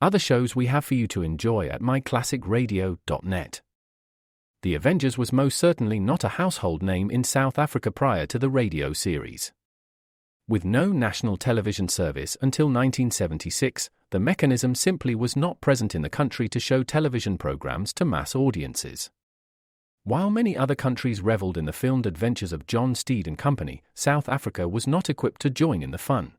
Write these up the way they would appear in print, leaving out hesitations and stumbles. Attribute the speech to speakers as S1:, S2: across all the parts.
S1: Other shows we have for you to enjoy at myclassicradio.net. The Avengers was most certainly not a household name in South Africa prior to the radio series. With no national television service until 1976, the mechanism simply was not present in the country to show television programs to mass audiences. While many other countries reveled in the filmed adventures of John Steed and company, South Africa was not equipped to join in the fun.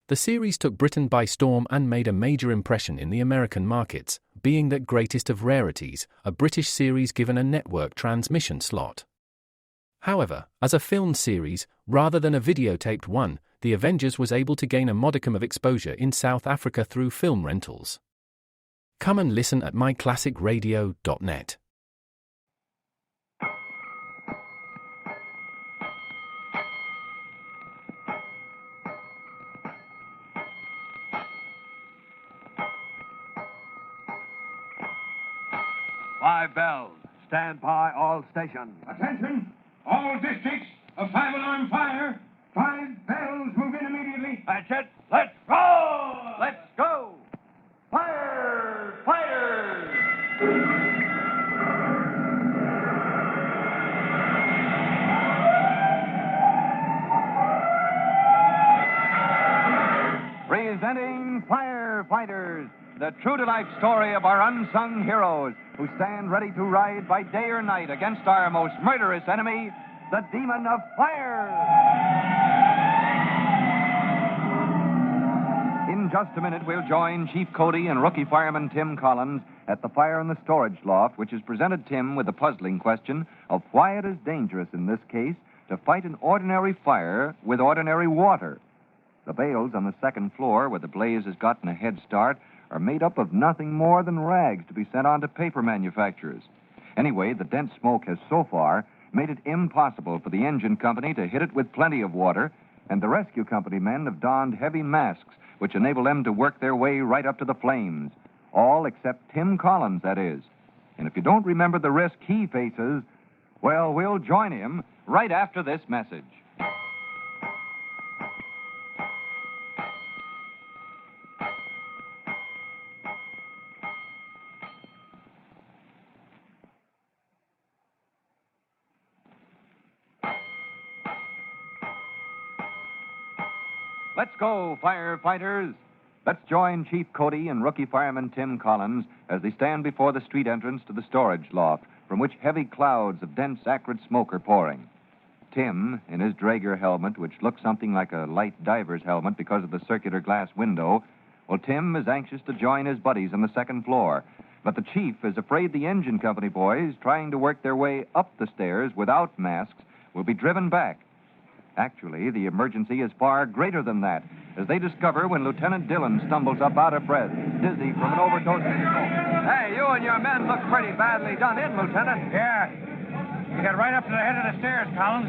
S1: The series took Britain by storm and made a major impression in the American markets, being that greatest of rarities, a British series given a network transmission slot. However, as a filmed series, rather than a videotaped one, The Avengers was able to gain a modicum of exposure in South Africa through film rentals. Come and listen at myclassicradio.net.
S2: Five bells. Stand by all stations.
S3: Attention! All districts of five-alarm fire. 5 bells, move in immediately.
S2: That's it. Let's roll! Let's go! Firefighters! Presenting Firefighters, the true-to-life story of our unsung heroes who stand ready to ride by day or night against our most murderous enemy, the demon of fire. In just a minute, we'll join Chief Cody and rookie fireman Tim Collins at the fire in the storage loft, which has presented Tim with the puzzling question of why it is dangerous in this case to fight an ordinary fire with ordinary water. The bales on the second floor, where the blaze has gotten a head start, are made up of nothing more than rags to be sent on to paper manufacturers. Anyway, the dense smoke has so far made it impossible for the engine company to hit it with plenty of water, and the rescue company men have donned heavy masks which enable them to work their way right up to the flames. All except Tim Collins, that is. And if you don't remember the risk he faces, well, we'll join him right after this message. Let's go, firefighters. Let's join Chief Cody and rookie fireman Tim Collins as they stand before the street entrance to the storage loft, from which heavy clouds of dense, acrid smoke are pouring. Tim, in his Draeger helmet, which looks something like a light diver's helmet because of the circular glass window, well, Tim is anxious to join his buddies on the second floor. But the chief is afraid the engine company boys, trying to work their way up the stairs without masks, will be driven back. Actually, the emergency is far greater than that, as they discover when Lieutenant Dillon stumbles up out of breath, dizzy from an overdose of smoke. Hey, you and your men look pretty badly done in, Lieutenant.
S3: Yeah. You got right up to the head of the stairs, Collins.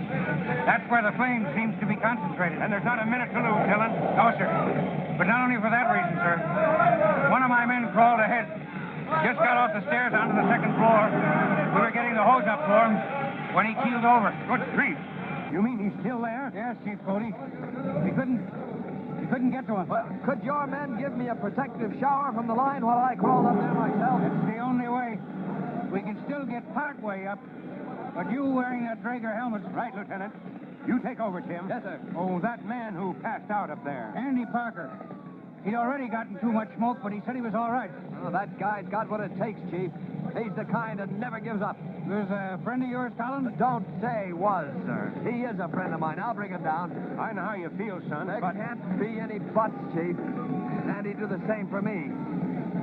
S3: That's where the flame seems to be concentrated. And there's not a minute to lose, Dillon. No, sir. But not only for that reason, sir. One of my men crawled ahead. Just got off the stairs onto the second floor. We were getting the hose up for him when he keeled over. Good grief. You mean he's still there? Yes, Chief Cody. He couldn't get to him.
S4: Well, could your men give me a protective shower from the line while I crawl up there myself?
S3: It's the only way. We can still get part way up. But you wearing that Draeger helmet... Right, Lieutenant. You take over, Tim.
S4: Yes, sir.
S3: Oh, that man who passed out up there. Andy Parker. He'd already gotten too much smoke, but he said he was all right.
S4: Oh, that guy's got what it takes, Chief. He's the kind that never gives up.
S3: There's a friend of yours, Collins?
S4: Don't say was, sir. He is a friend of mine. I'll bring him down.
S3: I know how you feel, son,
S4: There
S3: but...
S4: can't be any buts, Chief. And he'd do the same for me.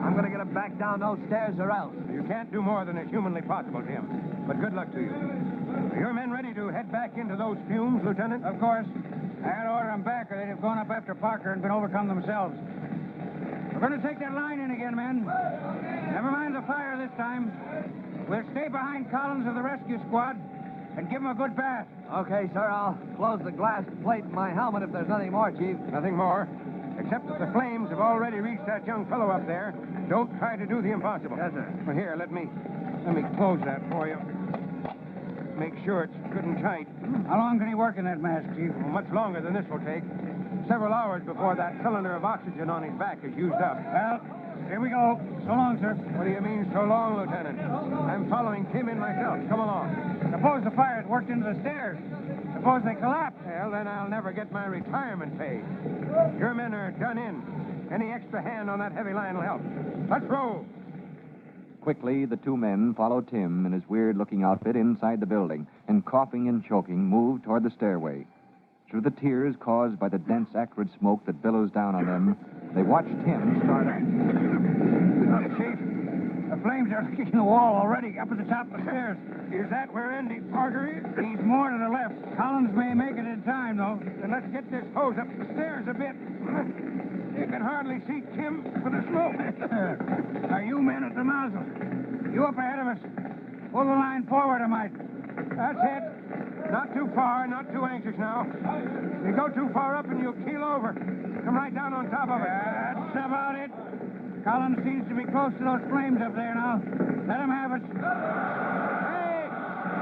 S4: I'm going to get him back down those stairs or else.
S3: You can't do more than is humanly possible, Tim. But good luck to you. Are your men ready to head back into those fumes, Lieutenant? Of course. I had to order them back, or they'd have gone up after Parker and been overcome themselves. We're going to take that line in again, men. Never mind the fire this time. We'll stay behind Collins of the rescue squad and give him a good bath.
S4: Okay, sir. I'll close the glass plate in my helmet if there's nothing more, Chief.
S3: Nothing more, except that the flames have already reached that young fellow up there. Don't try to do the impossible.
S4: Yes, sir.
S3: Well, here, let me close that for you. Make sure it's good and tight. How long can he work in that mask, Chief? Well, much longer than this will take. Several hours before that cylinder of oxygen on his back is used up. Well, Here we go. So long, sir.
S5: What do you mean, so long, Lieutenant? I'm following Tim in myself. Come along.
S3: Suppose the fire's worked into the stairs. Suppose they collapse.
S5: Well, then I'll never get my retirement pay. Your men are done in. Any extra hand on that heavy line will help. Let's roll.
S2: Quickly, the two men followed Tim in his weird-looking outfit inside the building, and coughing and choking, moved toward the stairway. Through the tears caused by the dense, acrid smoke that billows down on them, they watched Tim start out.
S3: Chief, the flames are licking the wall already up at the top of the stairs.
S5: Is that where Andy Parker is?
S3: He's more to the left. Collins may make it in time, though.
S5: Then let's get this hose up the stairs a bit. You can hardly see Tim for the smoke.
S3: Are you men at the nozzle? You up ahead of us. Pull the line forward a mite.
S5: That's it. Not too far, not too anxious now. You go too far up and you'll keel over. Come right down on top of it.
S3: That's about it. Collins seems to be close to those flames up there now. Let him have it.
S5: Hey,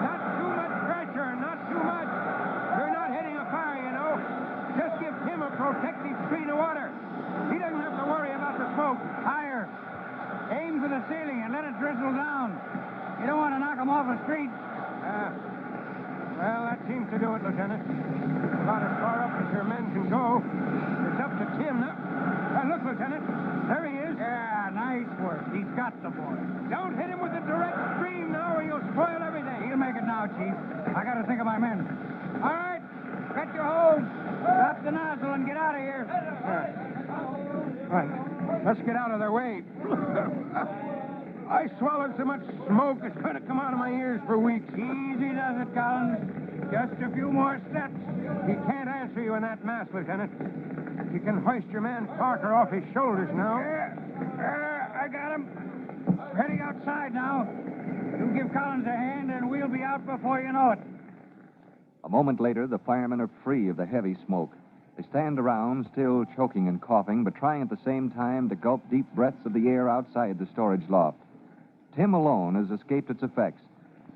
S5: not too much pressure, not too much. You're not hitting a fire, you know. Just give Tim a protective screen of water. He doesn't have to worry about the smoke.
S3: Higher. Aim for the ceiling and let it drizzle down. You don't want to knock him off the street.
S5: Well, that seems to do it, Lieutenant. About as far up as your men can go. It's up to Tim now. Look, Lieutenant. There he is.
S3: Yeah, nice work. He's got the boy.
S5: Don't hit him with a direct stream now or you'll spoil everything.
S3: He'll make it now, Chief. I got to think of my men. All right. Get your hose. Drop the nozzle and get out of here.
S5: All right. Let's get out of their way. I swallowed so much smoke it's going to come out of my ears for weeks.
S3: Easy does it, Collins. Just a few more steps.
S5: He can't answer you in that mask, Lieutenant. You can hoist your man Parker off his shoulders now.
S3: I got him. Heading outside now. You give Collins a hand and we'll be out before you know it.
S2: A moment later, the firemen are free of the heavy smoke. They stand around, still choking and coughing, but trying at the same time to gulp deep breaths of the air outside the storage loft. Tim alone has escaped its effects,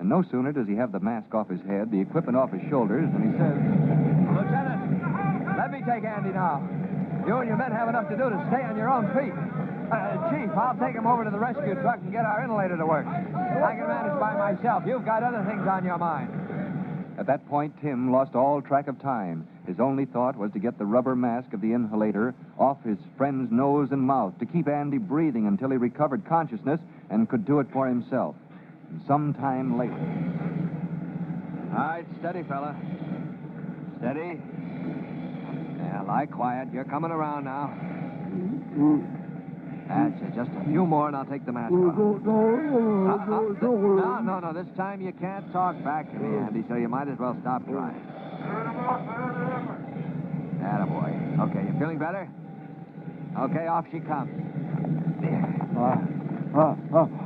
S2: and no sooner does he have the mask off his head, the equipment off his shoulders, than he says,
S4: Lieutenant, let me take Andy now. You and your men have enough to do to stay on your own feet. Chief, I'll take him over to the rescue truck and get our inhalator to work. I can manage by myself. You've got other things on your mind.
S2: At that point, Tim lost all track of time. His only thought was to get the rubber mask of the inhalator off his friend's nose and mouth, to keep Andy breathing until he recovered consciousness and could do it for himself. And sometime later.
S4: All right, steady, fella. Steady. Yeah, lie quiet. You're coming around now. That's it. Just a few more, and I'll take the mask off. No. This time you can't talk back to me, Andy, so you might as well stop trying. Attaboy. Okay, you feeling better? Okay, off she comes.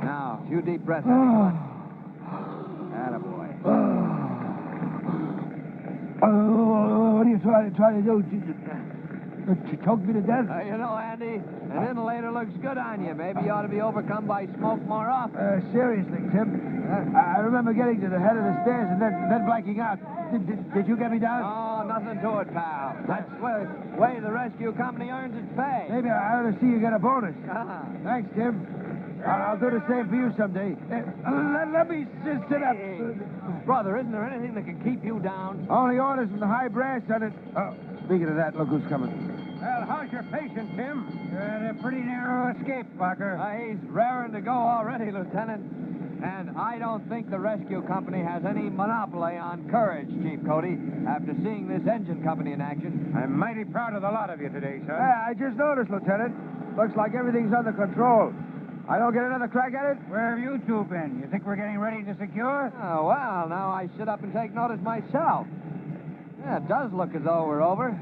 S4: Now, a few deep breaths. Attaboy.
S6: What are you trying to do? To choke me to death?
S4: You know, Andy, an inhalator looks good on you. Maybe you ought to be overcome by smoke more often.
S6: Seriously, Tim. I remember getting to the head of the stairs and then blacking out. Did you get me down?
S4: Oh, nothing to it, pal. That's the way the rescue company earns its pay.
S6: Maybe I ought to see you get a bonus.
S4: Thanks,
S6: Tim. I'll do the same for you someday. Let me just sit up.
S4: Brother, isn't there anything that can keep you down?
S6: Only orders from the high brass on it. Oh, speaking of that, look who's coming.
S5: Well, how's your patient, Tim?
S3: A pretty narrow escape, Parker.
S4: He's raring to go already, Lieutenant. And I don't think the rescue company has any monopoly on courage, Chief Cody, after seeing this engine company in action.
S5: I'm mighty proud of the lot of you today, son.
S6: I just noticed, Lieutenant. Looks like everything's under control. I don't get another crack at it?
S3: Where have you two been? You think we're getting ready to secure?
S4: Oh, well, now I sit up and take notice myself. Yeah, it does look as though we're over.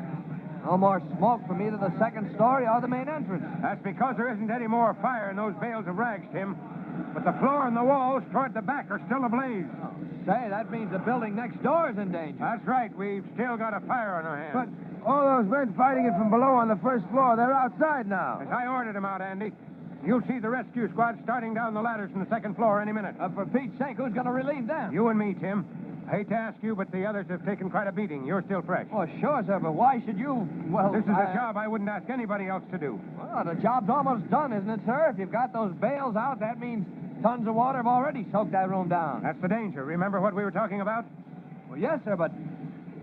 S4: No more smoke from either the second story or the main entrance.
S5: That's because there isn't any more fire in those bales of rags, Tim. But the floor and the walls toward the back are still ablaze.
S4: Oh, say, that means the building next door is in danger.
S5: That's right. We've still got a fire on our hands.
S6: But all those men fighting it from below on the first floor, they're outside now.
S5: As I ordered them out, Andy. You'll see the rescue squad starting down the ladders from the second floor any minute.
S4: For Pete's sake, who's going to relieve them?
S5: You and me, Tim.
S3: I hate to ask you, but the others have taken quite a beating. You're still fresh.
S4: Oh, sure, sir, but why should you? Well,
S3: This is a job I wouldn't ask anybody else to do.
S4: Well, the job's almost done, isn't it, sir? If you've got those bales out, that means tons of water have already soaked that room down.
S3: That's the danger. Remember what we were talking about?
S4: Well, yes, sir, but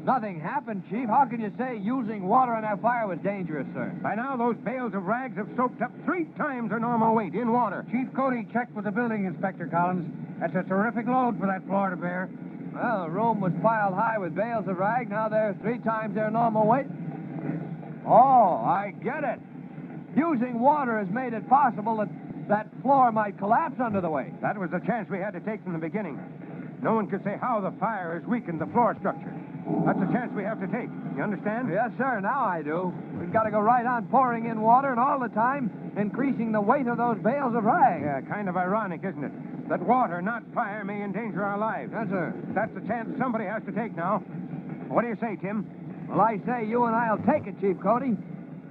S4: nothing happened, Chief. How can you say using water on that fire was dangerous, sir?
S3: By now, those bales of rags have soaked up 3 times their normal weight in water.
S5: Chief Cody checked with the building inspector, Collins. That's a terrific load for that floor to bear.
S4: Well, the room was piled high with bales of rag. Now they're 3 times their normal weight. Oh, I get it. Using water has made it possible that that floor might collapse under the weight.
S3: That was the chance we had to take from the beginning. No one could say how the fire has weakened the floor structure. That's a chance we have to take. You understand?
S4: Yes, sir, now I do. We've got to go right on pouring in water and all the time increasing the weight of those bales of rag.
S3: Yeah, kind of ironic, isn't it? That water, not fire, may endanger our lives.
S4: Yes, sir.
S3: That's the chance somebody has to take now. What do you say, Tim?
S4: Well, I say you and I'll take it, Chief Cody.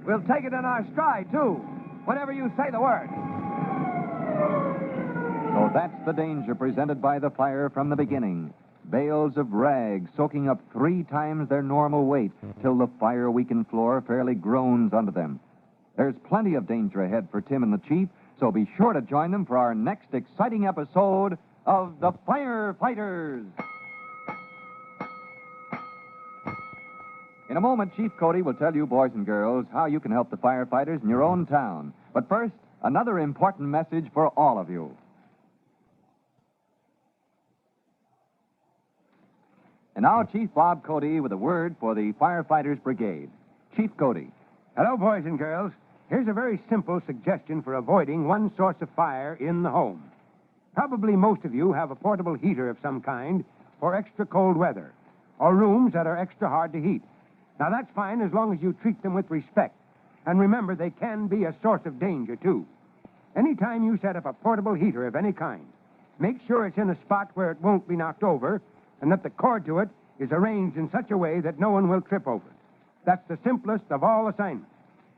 S4: We'll take it in our stride, too. Whenever you say the word.
S2: So that's the danger presented by the fire from the beginning. Bales of rags soaking up 3 times their normal weight till the fire-weakened floor fairly groans under them. There's plenty of danger ahead for Tim and the Chief, so be sure to join them for our next exciting episode of The Firefighters. In a moment, Chief Cody will tell you, boys and girls, how you can help the firefighters in your own town. But first, another important message for all of you. And now, Chief Bob Cody with a word for the Firefighters Brigade. Chief Cody.
S3: Hello, boys and girls. Here's a very simple suggestion for avoiding one source of fire in the home. Probably most of you have a portable heater of some kind for extra cold weather, or rooms that are extra hard to heat. Now, that's fine as long as you treat them with respect. And remember, they can be a source of danger, too. Anytime you set up a portable heater of any kind, make sure it's in a spot where it won't be knocked over, and that the cord to it is arranged in such a way that no one will trip over it. That's the simplest of all assignments.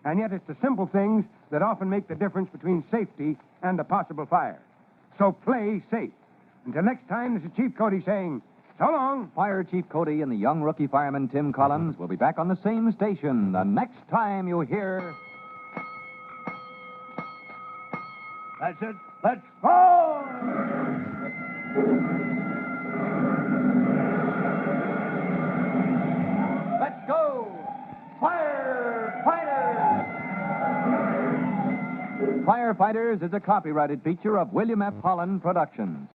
S3: And yet it's the simple things that often make the difference between safety and a possible fire. So play safe. Until next time, this is Chief Cody saying, so long.
S2: Fire Chief Cody and the young rookie fireman Tim Collins will be back on the same station the next time you hear...
S6: That's it. Let's go!
S4: Let's go! Firefighters!
S2: Firefighters is a copyrighted feature of William F. Holland Productions.